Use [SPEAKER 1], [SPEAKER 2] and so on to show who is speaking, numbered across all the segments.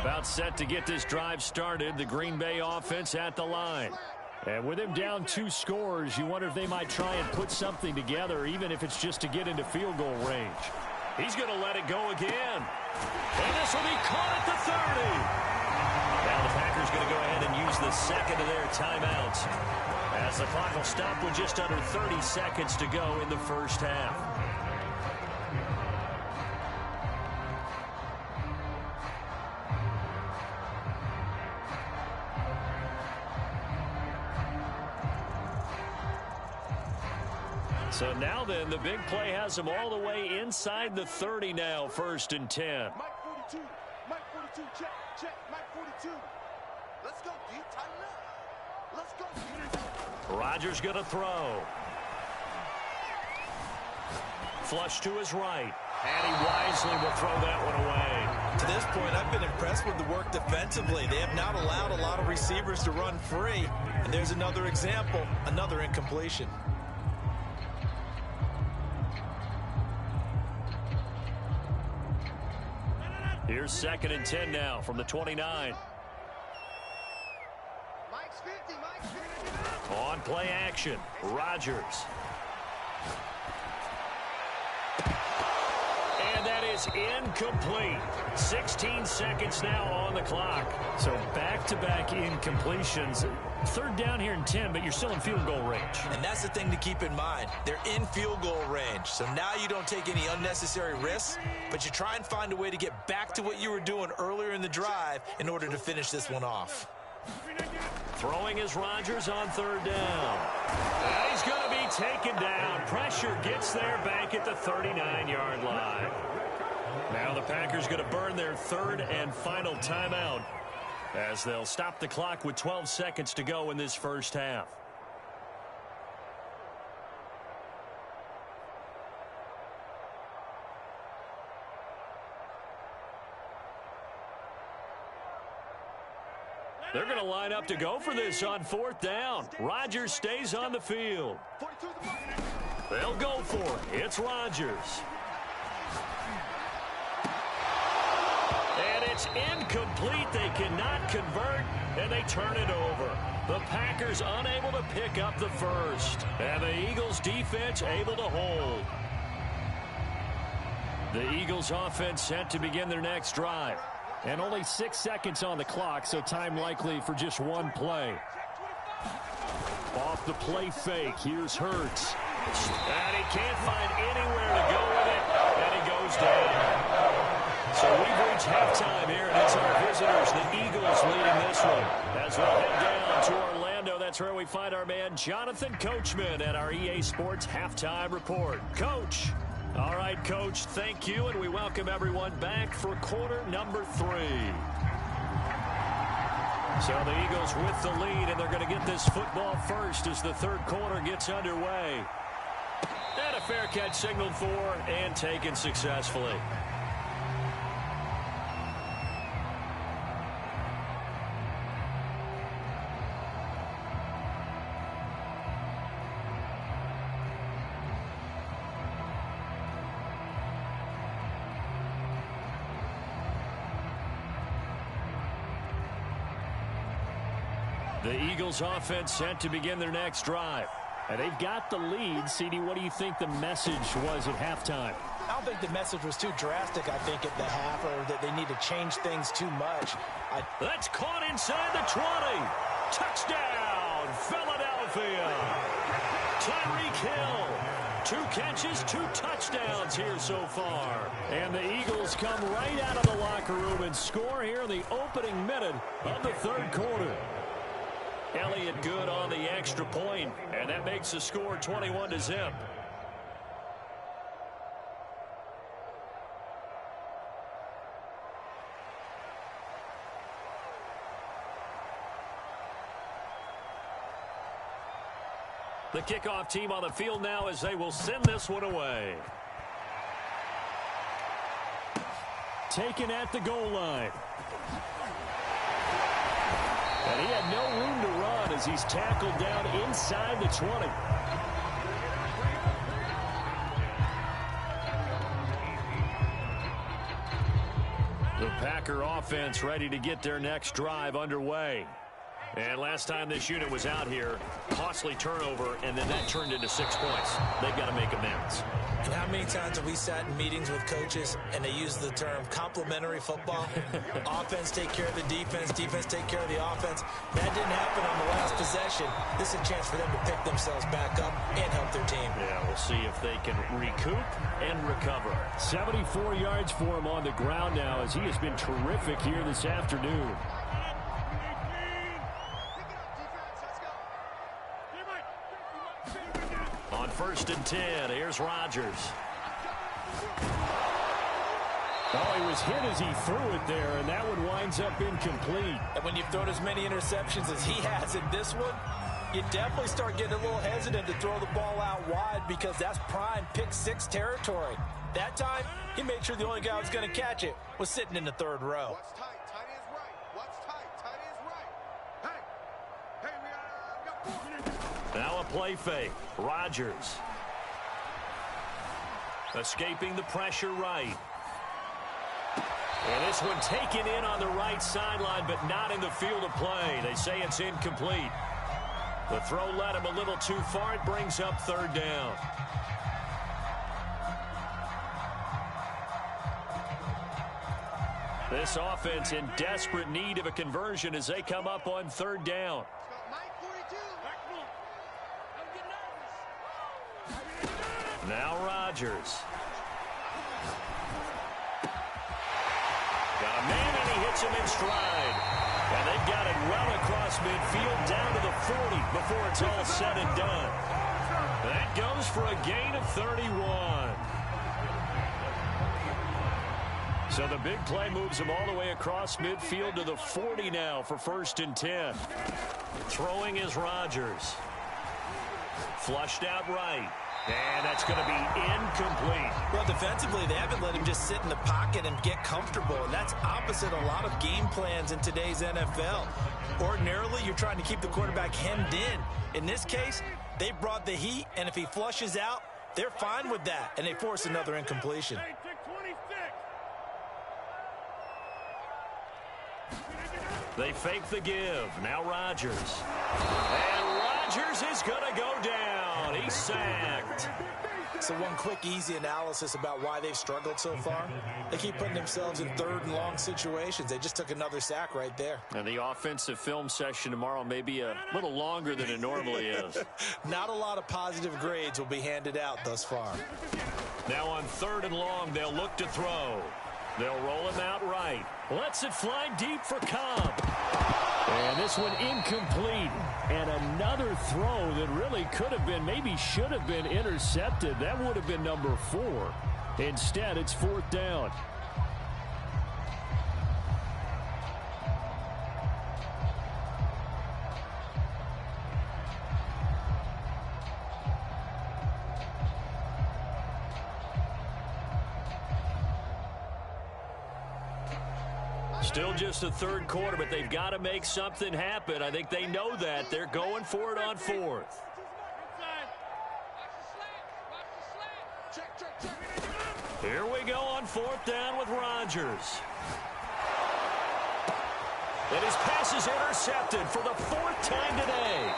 [SPEAKER 1] About set to get this drive started. The Green Bay offense at the line. And with him down 2 scores, you wonder if they might try and put something together, even if it's just to get into field goal range. He's going to let it go again. And this will be caught at the 30. Now the Packers going to go ahead and use the second of their timeouts, as the clock will stop with just under 30 seconds to go in the first half. So now then, the big play has them all the way inside the 30 now, 1st and 10.
[SPEAKER 2] Mike 42, Mike 42, check, Mike 42. Let's go, D, tighten up. Let's go, D.
[SPEAKER 1] Rodgers going to throw. Flush to his right. And he wisely will throw that one away.
[SPEAKER 3] To this point, I've been impressed with the work defensively. They have not allowed a lot of receivers to run free. And there's another example, another incompletion.
[SPEAKER 1] Here's 2nd and 10 now from the 29.
[SPEAKER 2] Mike's 50, Mike's 50.
[SPEAKER 1] On play action, Rodgers. And that is incomplete. 16 seconds now on the clock.
[SPEAKER 4] So back-to-back incompletions. 3rd down here and 10, but you're still in field goal range.
[SPEAKER 3] And that's the thing to keep in mind. They're in field goal range. So now you don't take any unnecessary risks, but you try and find a way to get back to what you were doing earlier in the drive in order to finish this one off.
[SPEAKER 1] Throwing is Rodgers on 3rd down. And he's going to be taken down. Pressure gets there back at the 39-yard line. Now the Packers going to burn their 3rd and final timeout, as they'll stop the clock with 12 seconds to go in this first half. They're going to line up to go for this on 4th down. Rodgers stays on the field. They'll go for it. It's Rodgers. And it's incomplete. They cannot convert, and they turn it over. The Packers unable to pick up the first. And the Eagles defense able to hold. The Eagles offense set to begin their next drive.
[SPEAKER 4] And only 6 seconds on the clock, so time likely for just one play.
[SPEAKER 1] Off the play fake, here's Hurts. And he can't find anywhere to go with it, and he goes down. So we've reached halftime here, and it's our visitors, the Eagles, leading this one. As we'll head down to Orlando, that's where we find our man Jonathan Coachman at our EA Sports Halftime Report. Coach. All right, Coach, thank you, and we welcome everyone back for quarter number 3. So the Eagles with the lead, and they're going to get this football first as the 3rd quarter gets underway. And a fair catch signaled for and taken successfully. The Eagles offense set to begin their next drive.
[SPEAKER 4] And they've got the lead. CD, what do you think the message was at halftime?
[SPEAKER 5] I don't think the message was too drastic, I think, at the half, or that they need to change things too much.
[SPEAKER 1] That's caught inside the 20. Touchdown, Philadelphia. Tyreek Hill. 2 catches, 2 touchdowns here so far. And the Eagles come right out of the locker room and score here in the opening minute of the 3rd quarter. Elliott good on the extra point, and that makes the score 21-0. The kickoff team on the field now as they will send this one away.
[SPEAKER 4] Taken at the goal line. And he had no room to run as he's tackled down inside the 20.
[SPEAKER 1] The Packer offense ready to get their next drive underway. And last time this unit was out here, costly turnover, and then that turned into 6 points. They've got to make amends.
[SPEAKER 3] And how many times have we sat in meetings with coaches and they use the term complementary football? Offense take care of the defense, defense take care of the offense. That didn't happen on the last possession. This is a chance for them to pick themselves back up and help their team.
[SPEAKER 1] Yeah, we'll see if they can recoup and recover. 74 yards for him on the ground now as he has been terrific here this afternoon. On 1st and 10, here's Rodgers.
[SPEAKER 4] Oh, he was hit as he threw it there, and that one winds up incomplete.
[SPEAKER 5] And when you've thrown as many interceptions as he has in this one, you definitely start getting a little hesitant to throw the ball out wide because that's prime pick six territory. That time, he made sure the only guy who was going to catch it was sitting in the third row.
[SPEAKER 2] What's tight? Tight is right. What's tight? Tight is right. Hey, we got 4 minutes.
[SPEAKER 1] Now a play fake. Rodgers. Escaping the pressure right. And this one taken in on the right sideline, but not in the field of play. They say it's incomplete. The throw led him a little too far. It brings up 3rd down. This offense in desperate need of a conversion as they come up on 3rd down. Now Rodgers. Got a man, and he hits him in stride. And they've got it well across midfield down to the 40 before it's all said and done. That goes for a gain of 31. So the big play moves him all the way across midfield to the 40 now for 1st and 10. Throwing is Rodgers. Flushed out right. And that's going to be incomplete.
[SPEAKER 5] Well, defensively, they haven't let him just sit in the pocket and get comfortable. And that's opposite a lot of game plans in today's NFL. Ordinarily, you're trying to keep the quarterback hemmed in. In this case, they brought the heat, and if he flushes out, they're fine with that, and they force another incompletion.
[SPEAKER 1] They fake the give. Now Rodgers. And Rodgers is going to go down. He's sacked.
[SPEAKER 5] So one quick, easy analysis about why they've struggled so far. They keep putting themselves in 3rd and long situations. They just took another sack right there.
[SPEAKER 1] And the offensive film session tomorrow may be a little longer than it normally is.
[SPEAKER 5] Not a lot of positive grades will be handed out thus far.
[SPEAKER 1] Now on 3rd and long, they'll look to throw. They'll roll him out right. Lets it fly deep for Cobb. And this one incomplete. And another throw that really could have been, maybe should have been intercepted. That would have been number 4. Instead, it's 4th down. Still just the 3rd quarter, but they've got to make something happen. I think they know that. They're going for it on 4th. Here we go on 4th down with Rodgers. And his pass is intercepted for the 4th time today.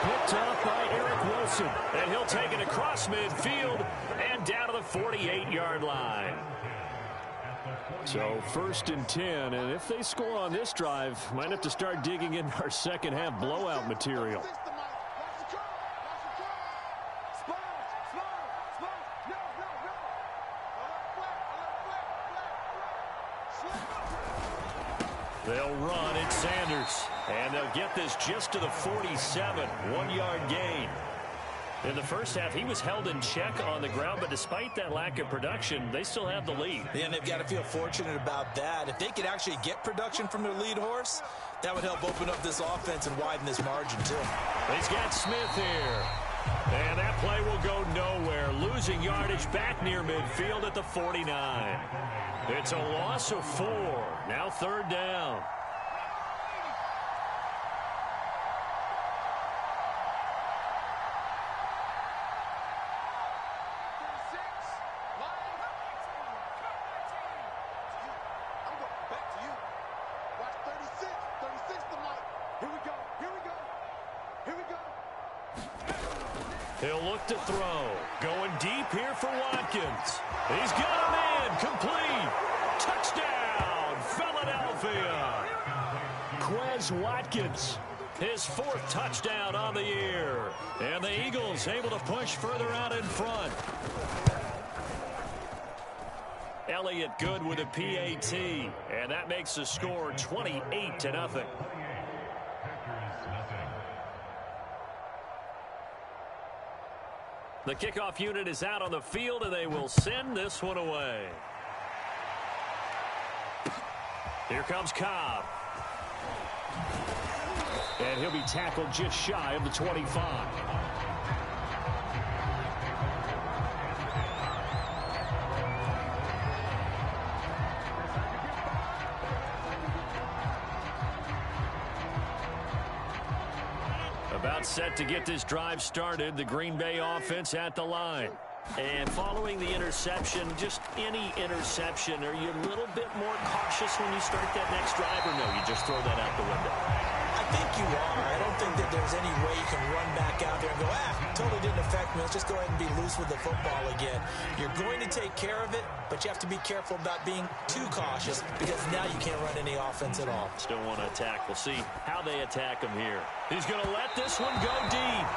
[SPEAKER 1] Picked off by Eric Wilson. And he'll take it across midfield and down to the 48-yard line. So 1st and 10, and if they score on this drive, might have to start digging in our second half blowout material. They'll run. It's Sanders, and they'll get this just to the 47, 1-yard gain. In the first half, he was held in check on the ground, but despite that lack of production, they still have the lead.
[SPEAKER 5] Yeah, and they've got to feel fortunate about that. If they could actually get production from their lead horse, that would help open up this offense and widen this margin, too.
[SPEAKER 1] He's got Smith here. And that play will go nowhere. Losing yardage back near midfield at the 49. It's a loss of 4. Now 3rd down.
[SPEAKER 2] the light. Here we go. Here we go. Here we go.
[SPEAKER 1] He'll look to throw. Going deep here for Watkins. He's got him in. Complete. Touchdown, Philadelphia. Quez Watkins, his 4th touchdown on the year. And the Eagles able to push further out in front. Elliott good with a PAT. And that makes the score 28-0. The kickoff unit is out on the field, and they will send this one away. Here comes Cobb. And he'll be tackled just shy of the 25. About set to get this drive started. The Green Bay offense at the line. And following the interception, just any interception, are you a little bit more cautious when you start that next drive, or no, you just throw that out the window?
[SPEAKER 3] I think you are. I don't think that there's any way you can run back out there and go, totally didn't affect me. Let's just go ahead and be loose with the football again. You're going to take care of it, but you have to be careful about being too cautious because now you can't run any offense at all.
[SPEAKER 1] Still want to attack. We'll see how they attack him here. He's going to let this one go deep.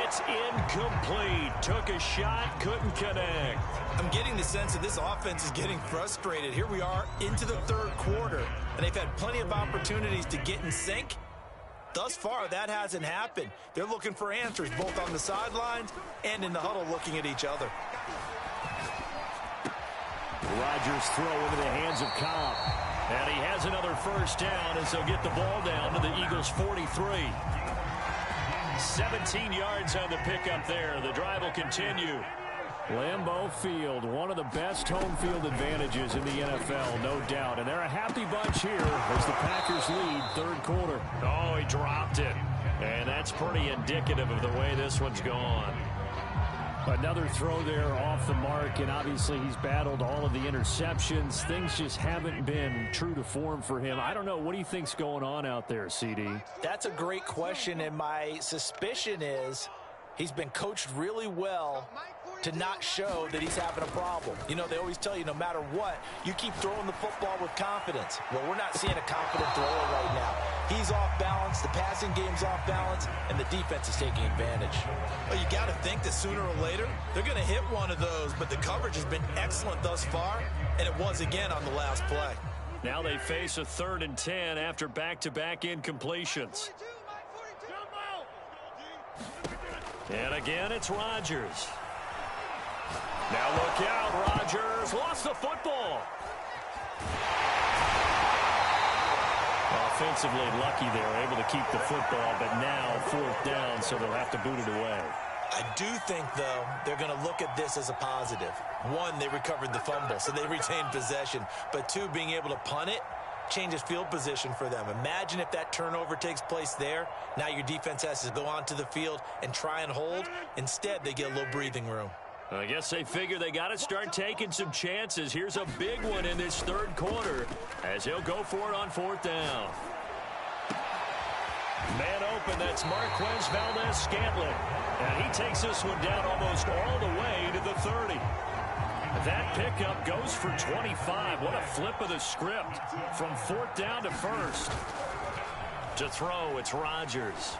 [SPEAKER 1] It's incomplete. Took a shot, couldn't connect.
[SPEAKER 5] I'm getting the sense that this offense is getting frustrated. Here we are into the 3rd quarter, and they've had plenty of opportunities to get in sync. Thus far, that hasn't happened. They're looking for answers both on the sidelines and in the huddle looking at each other.
[SPEAKER 1] Rodgers throw into the hands of Cobb. And he has another first down as they'll get the ball down to the Eagles' 43. 17 yards on the pickup there. The drive will continue. Lambeau Field, one of the best home field advantages in the NFL, no doubt. And they're a happy bunch here as the Packers lead 3rd quarter. Oh, he dropped it. And that's pretty indicative of the way this one's gone. Another throw there off the mark, and obviously he's battled all of the interceptions. Things just haven't been true to form for him. I don't know. What do you think's going on out there, CD?
[SPEAKER 3] That's a great question, and my suspicion is he's been coached really well to not show that he's having a problem. You know, they always tell you no matter what, you keep throwing the football with confidence. Well, we're not seeing a confident thrower right now. He's off balance, the passing game's off balance, and the defense is taking advantage.
[SPEAKER 5] Well, you got to think that sooner or later, they're going to hit one of those, but the coverage has been excellent thus far, and it was again on the last play.
[SPEAKER 1] Now they face a 3rd and 10 after back-to-back incompletions. And again, it's Rodgers. Now look out, Rodgers lost the football. Offensively lucky they're able to keep the football, but now 4th down, so they'll have to boot it away.
[SPEAKER 5] I do think, though, they're going to look at this as a positive. 1, they recovered the fumble, so they retained possession. But 2, being able to punt it changes field position for them. Imagine if that turnover takes place there. Now your defense has to go onto the field and try and hold. Instead, they get a little breathing room.
[SPEAKER 1] I guess they figure they got to start taking some chances. Here's a big one in this 3rd quarter as he'll go for it on 4th down. Man open, that's Marquez Valdez-Scantling. And he takes this one down almost all the way to the 30. That pickup goes for 25. What a flip of the script from 4th down to 1st. To throw, it's Rodgers.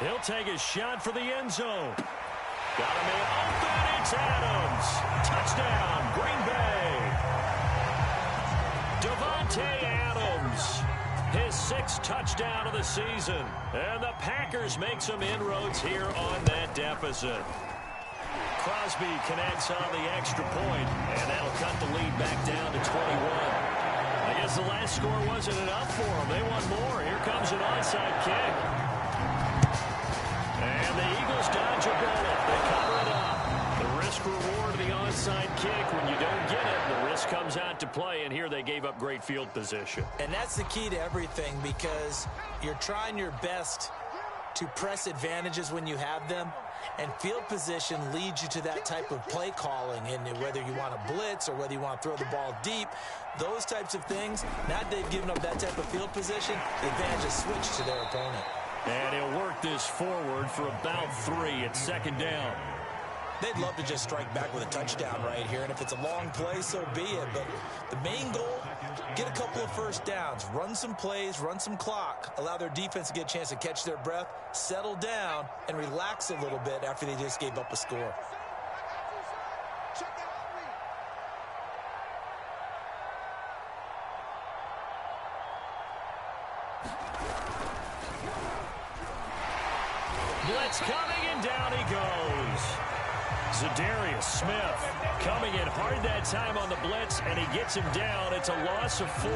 [SPEAKER 1] He'll take a shot for the end zone. Got him in open, it's Adams. Touchdown, Green Bay. Devontae Adams, his 6th touchdown of the season. And the Packers make some inroads here on that deficit. Crosby connects on the extra point, and that'll cut the lead back down to 21. I guess the last score wasn't enough for them. They want more. Here comes an onside kick. And the Eagles dodge a bullet. They cover it up. The risk-reward of the onside kick. When you don't get it, the risk comes out to play, and here they gave up great field position.
[SPEAKER 3] And that's the key to everything because you're trying your best to press advantages when you have them, and field position leads you to that type of play calling. And whether you want to blitz or whether you want to throw the ball deep, those types of things, now that they've given up that type of field position, the advantage is switched to their opponent.
[SPEAKER 1] And he'll work this forward for about 3 at second down.
[SPEAKER 3] They'd love to just strike back with a touchdown right here, and if it's a long play, so be it. But the main goal, get a couple of first downs, run some plays, run some clock, allow their defense to get a chance to catch their breath, settle down, and relax a little bit after they just gave up a score.
[SPEAKER 1] Blitz coming, and down he goes. Zadarius Smith coming in hard that time on the blitz, and he gets him down. It's a loss of 4.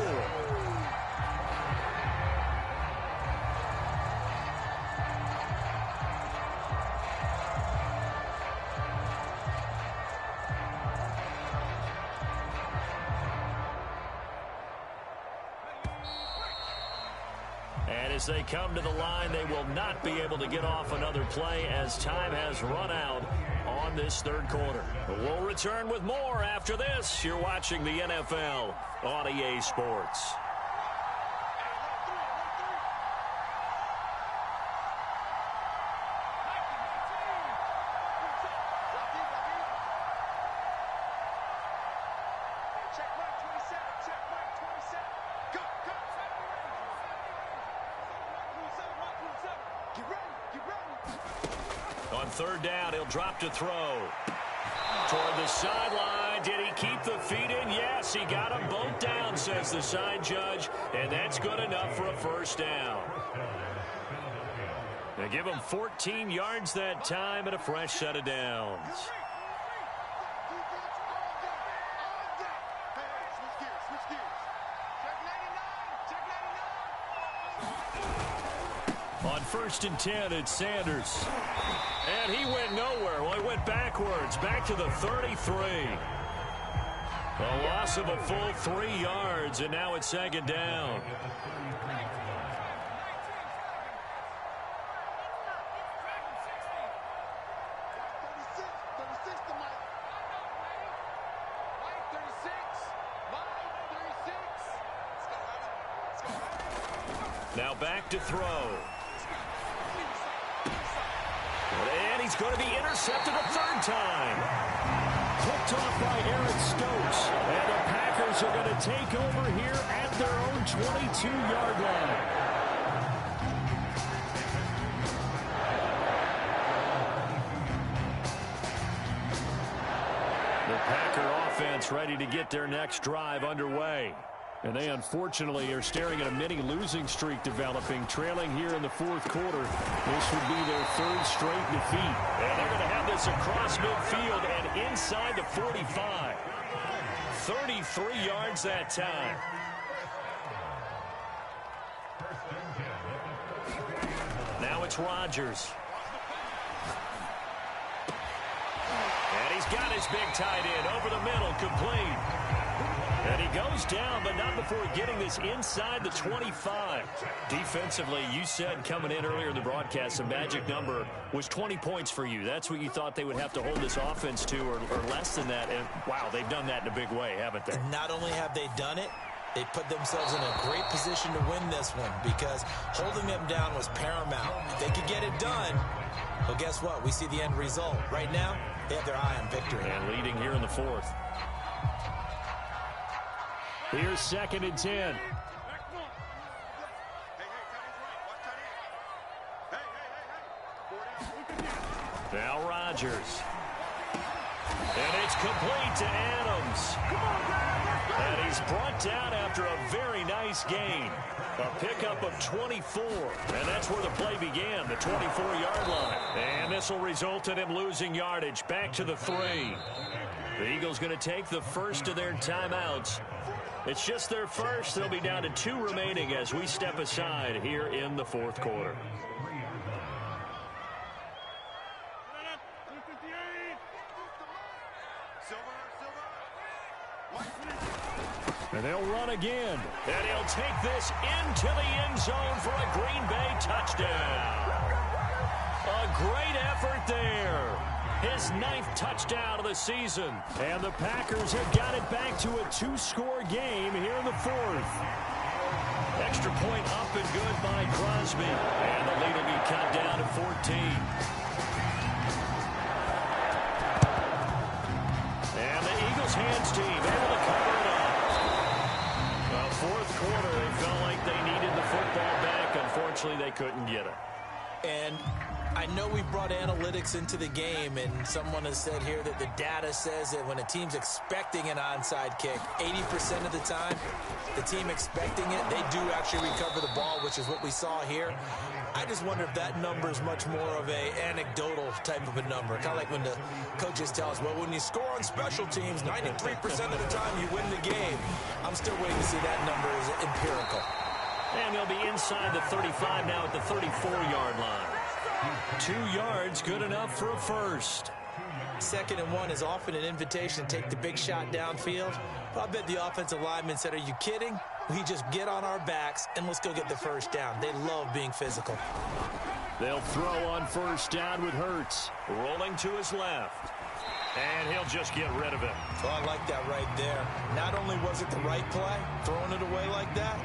[SPEAKER 1] And as they come to the line, they will not be able to get off another play as time has run out on this third quarter. We'll return with more after this. You're watching the NFL on EA Sports. On third down, he'll drop to throw. Toward the sideline. Did he keep the feet in? Yes, he got them both down, says the side judge, and that's good enough for a first down. They give him 14 yards that time and a fresh set of downs. On 1st and 10, it's Sanders. And he went nowhere. Well, he went backwards, back to the 33. A loss of a full 3 yards, and now it's second down. Now back to throw. And he's going to be intercepted a third time. Picked off by Eric Stokes. And the Packers are going to take over here at their own 22-yard line. The Packer offense ready to get their next drive underway. And they, unfortunately, are staring at a mini losing streak developing, trailing here in the fourth quarter. This would be their 3rd straight defeat. And they're going to have this across midfield and inside the 45. 33 yards that time. Now it's Rodgers. And he's got his big tight end over the middle, complete. And he goes down, but not before getting this inside the 25. Defensively, you said coming in earlier in the broadcast, the magic number was 20 points for you. That's what you thought they would have to hold this offense to, or less than that. And, wow, they've done that in a big way, haven't they?
[SPEAKER 3] And not only have they done it, they put themselves in a great position to win this one because holding them down was paramount. If they could get it done, well, guess what? We see the end result. Right now, they have their eye on victory.
[SPEAKER 1] And leading here in the 4th. Here's 2nd and 10. Now Rodgers. And it's complete to Adams. And he's brought down after a very nice gain. A pickup of 24. And that's where the play began, the 24-yard line. And this will result in him losing yardage back to the 3. The Eagles going to take the first of their timeouts. It's just their first. They'll be down to 2 remaining as we step aside here in the 4th quarter. And they'll run again. And he'll take this into the end zone for a Green Bay touchdown. great effort there. His 9th touchdown of the season. And the Packers have got it back to a 2-score game here in the 4th. Extra point up and good by Crosby. And the lead will be cut down to 14. And the Eagles hands team able to cover it up. The 4th quarter, they felt like they needed the football back. Unfortunately, they couldn't get it.
[SPEAKER 3] And I know we brought analytics into the game, and someone has said here that the data says that when a team's expecting an onside kick, 80% of the time, the team expecting it, they do actually recover the ball, which is what we saw here. I just wonder if that number is much more of a anecdotal type of a number. Kind of like when the coaches tell us, well, when you score on special teams, 93% of the time you win the game. I'm still waiting to see that number is empirical.
[SPEAKER 1] And they'll be inside the 35 now at the 34-yard line. 2 yards, good enough for a first.
[SPEAKER 3] 2nd and 1 is often an invitation to take the big shot downfield. But I bet the offensive lineman said, are you kidding? We just get on our backs and let's go get the first down. They love being physical.
[SPEAKER 1] They'll throw on first down with Hurts. Rolling to his left. And he'll just get rid of it.
[SPEAKER 3] Oh, I like that right there. Not only was it the right play, throwing it away like that,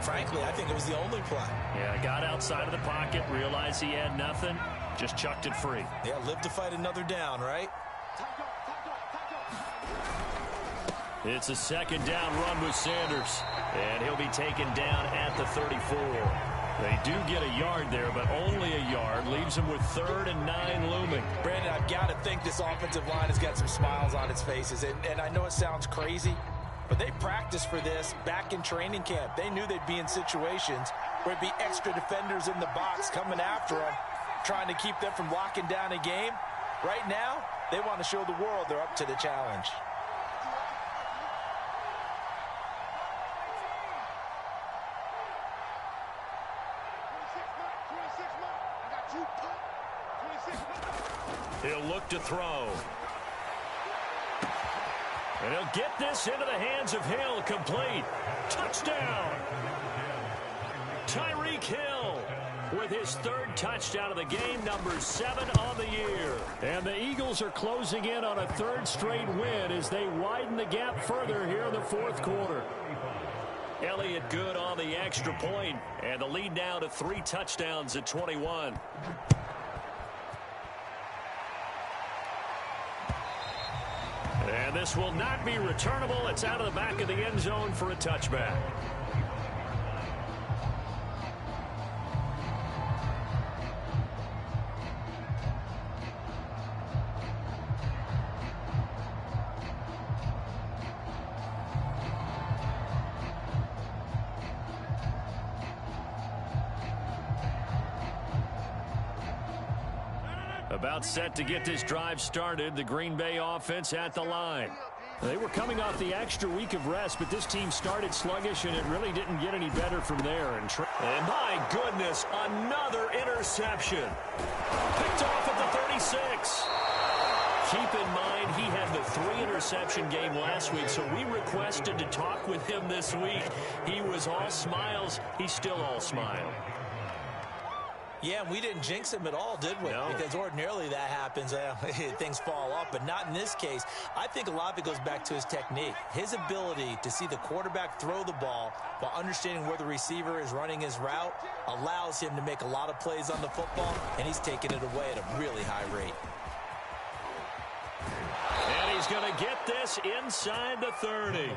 [SPEAKER 3] frankly, I think it was the only play.
[SPEAKER 1] Yeah, got outside of the pocket, realized he had nothing, just chucked it free.
[SPEAKER 3] Yeah, live to fight another down, right?
[SPEAKER 1] It's a 2nd down run with Sanders, and he'll be taken down at the 34. They do get a yard there, but only a yard. Leaves them with 3rd and 9 looming.
[SPEAKER 3] Brandon, I've got to think this offensive line has got some smiles on its faces, and I know it sounds crazy, but they practiced for this back in training camp. They knew they'd be in situations where it'd be extra defenders in the box coming after them, trying to keep them from locking down a game. Right now, they want to show the world they're up to the challenge.
[SPEAKER 1] He'll look to throw. And he'll get this into the hands of Hill, complete. Touchdown! Tyreek Hill with his 3rd touchdown of the game, number 7 on the year. And the Eagles are closing in on a 3rd straight win as they widen the gap further here in the 4th quarter. Elliott good on the extra point, and the lead now to 3 touchdowns at 21. And this will not be returnable. It's out of the back of the end zone for a touchback. About set to get this drive started. The Green Bay offense at the line. They were coming off the extra week of rest, but this team started sluggish, and it really didn't get any better from there. And my goodness, another interception. Picked off at the 36. Keep in mind, he had the 3-interception game last week, so we requested to talk with him this week. He was all smiles. He's still all smile.
[SPEAKER 3] Yeah, we didn't jinx him at all, did we?
[SPEAKER 1] No.
[SPEAKER 3] Because ordinarily that happens. Things fall off, but not in this case. I think a lot of it goes back to his technique. His ability to see the quarterback throw the ball while understanding where the receiver is running his route allows him to make a lot of plays on the football, and he's taking it away at a really high rate.
[SPEAKER 1] And he's going to get this inside the 30.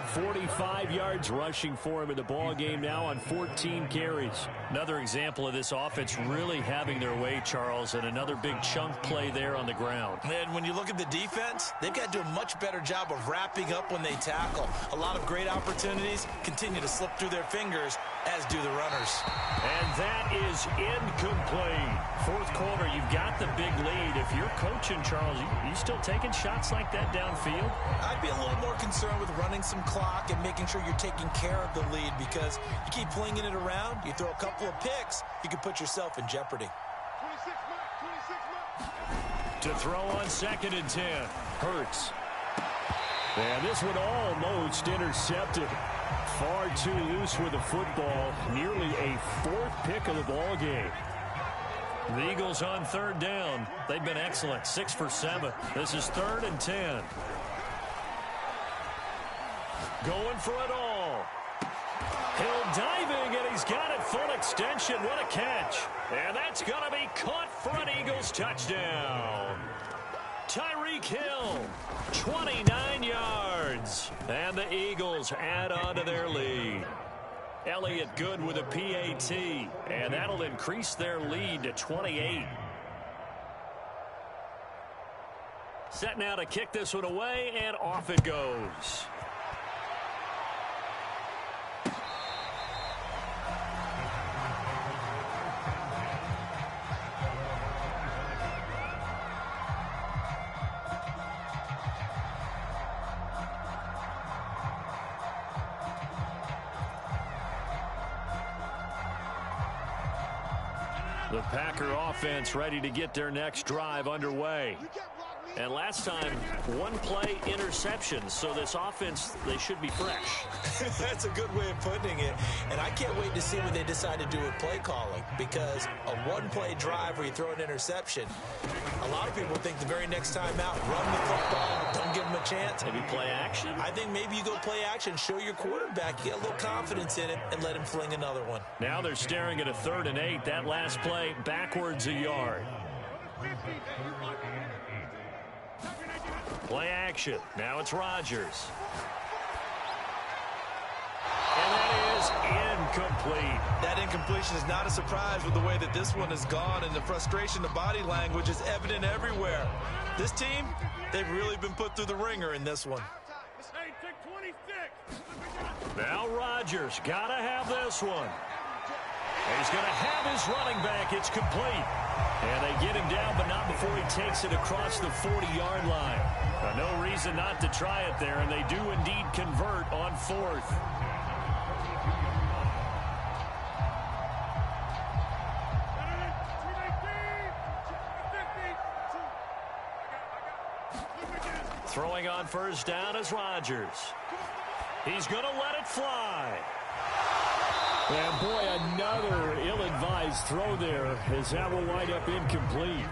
[SPEAKER 1] 45 yards rushing for him in the ball game now on 14 carries. Another example of this offense really having their way, Charles, and another big chunk play there on the ground.
[SPEAKER 3] And when you look at the defense, they've got to do a much better job of wrapping up when they tackle. A lot of great opportunities continue to slip through their fingers, as do the runners.
[SPEAKER 1] And that is incomplete. 4th quarter, you've got the big lead. If you're coaching, Charles, you still taking shots like that downfield?
[SPEAKER 3] I'd be a little more concerned with running some clock and making sure you're taking care of the lead, because you keep flinging it around, you throw a couple of picks, you can put yourself in jeopardy.
[SPEAKER 2] 26 mark.
[SPEAKER 1] To throw on 2nd and 10. Hurts. And this one almost intercepted. Far too loose with the football. Nearly a 4th pick of the ball game.
[SPEAKER 4] The Eagles on third down. They've been excellent. 6 for 7. This is 3rd and 10. Going for it all. Hill diving, and he's got it full extension. What a catch. And that's going to be caught for an Eagles touchdown. Tyreek Hill, 29 yards. And the Eagles add on to their lead. Elliott good with a PAT, and that'll increase their lead to 28. Set now to kick this one away, and off it goes. The Packer offense ready to get their next drive underway. And last time, one-play interception. So this offense, they should be fresh.
[SPEAKER 3] That's a good way of putting it. And I can't wait to see what they decide to do with play calling. Because a one-play drive where you throw an interception, a lot of people think the very next time out, run the football, don't give them a chance.
[SPEAKER 4] Maybe play action?
[SPEAKER 3] I think maybe you go play action, show your quarterback, you get a little confidence in it, and let him fling another one.
[SPEAKER 4] Now they're staring at a 3rd and 8. That last play, backwards a yard. Play action. Now it's Rodgers. And that is incomplete.
[SPEAKER 5] That incompletion is not a surprise with the way that this one has gone, and the frustration, the body language is evident everywhere. This team, they've really been put through the ringer in this one.
[SPEAKER 4] Now Rodgers got to have this one. He's going to have his running back. It's complete. And they get him down, but not before he takes it across the 40-yard line. No reason not to try it there, and they do indeed convert on 4th. Throwing on first down is Rodgers. He's going to let it fly. And boy, another ill-advised throw there as that will wind up incomplete.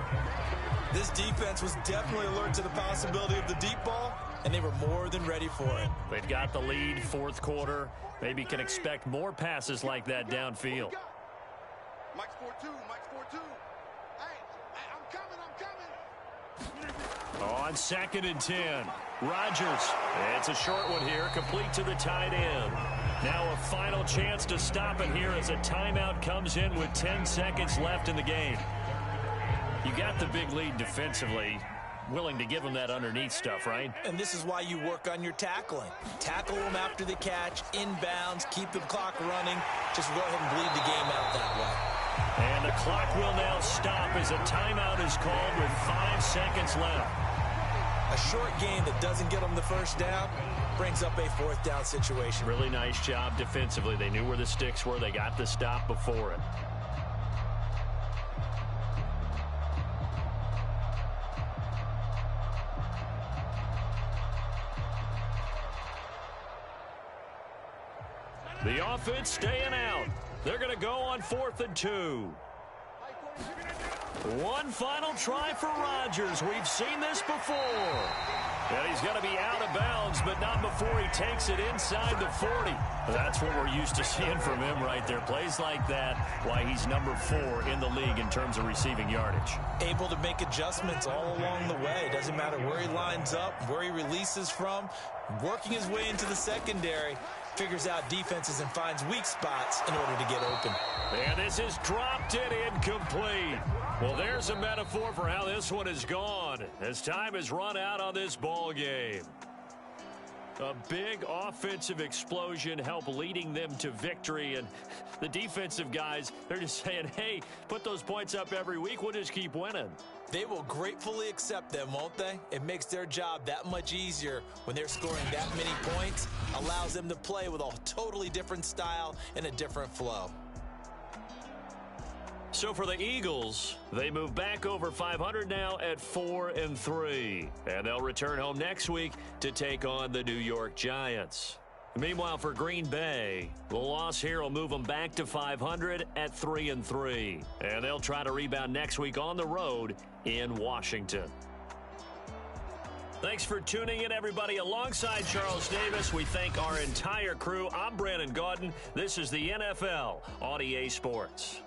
[SPEAKER 5] This defense was definitely alert to the possibility of the deep ball, and they were more than ready for it.
[SPEAKER 4] They've got the lead, 4th quarter. Maybe can expect more passes like that downfield.
[SPEAKER 2] Mike's 4-2, Mike's 4-2. Hey, I'm coming.
[SPEAKER 4] On 2nd and 10, Rodgers. It's a short one here, complete to the tight end. Now a final chance to stop it here as a timeout comes in with 10 seconds left in the game. You got the big lead defensively. Willing to give them that underneath stuff, right?
[SPEAKER 3] And this is why you work on your tackling. Tackle them after the catch, inbounds, keep the clock running. Just go ahead and bleed the game out that way.
[SPEAKER 4] And the clock will now stop as a timeout is called with 5 seconds left.
[SPEAKER 3] A short game that doesn't get them the first down brings up a 4th down situation.
[SPEAKER 4] Really nice job defensively. They knew where the sticks were. They got the stop before it. The offense staying out. They're going to go on 4th and 2. One final try for Rodgers. We've seen this before. And he's going to be out of bounds, but not before he takes it inside the 40. That's what we're used to seeing from him right there. Plays like that, why he's number 4 in the league in terms of receiving yardage.
[SPEAKER 3] Able to make adjustments all along the way. Doesn't matter where he lines up, where he releases from. Working his way into the secondary. Figures out defenses and finds weak spots in order to get open.
[SPEAKER 4] And this is dropped it incomplete. Well, there's a metaphor for how this one is gone as time has run out on this ball game. A big offensive explosion helped leading them to victory. And the defensive guys, they're just saying, hey, put those points up every week. We'll just keep winning.
[SPEAKER 3] They will gratefully accept them, won't they? It makes their job that much easier when they're scoring that many points. Allows them to play with a totally different style and a different flow.
[SPEAKER 4] So for the Eagles, they move back over 500 now at 4-3. And they'll return home next week to take on the New York Giants.
[SPEAKER 1] Meanwhile, for Green Bay, the loss here will move them back to 500 at 3-3. And they'll try to rebound next week on the road in Washington. Thanks for tuning in, everybody. Alongside Charles Davis, we thank our entire crew. I'm Brandon Gaudin. This is the NFL on EA Sports.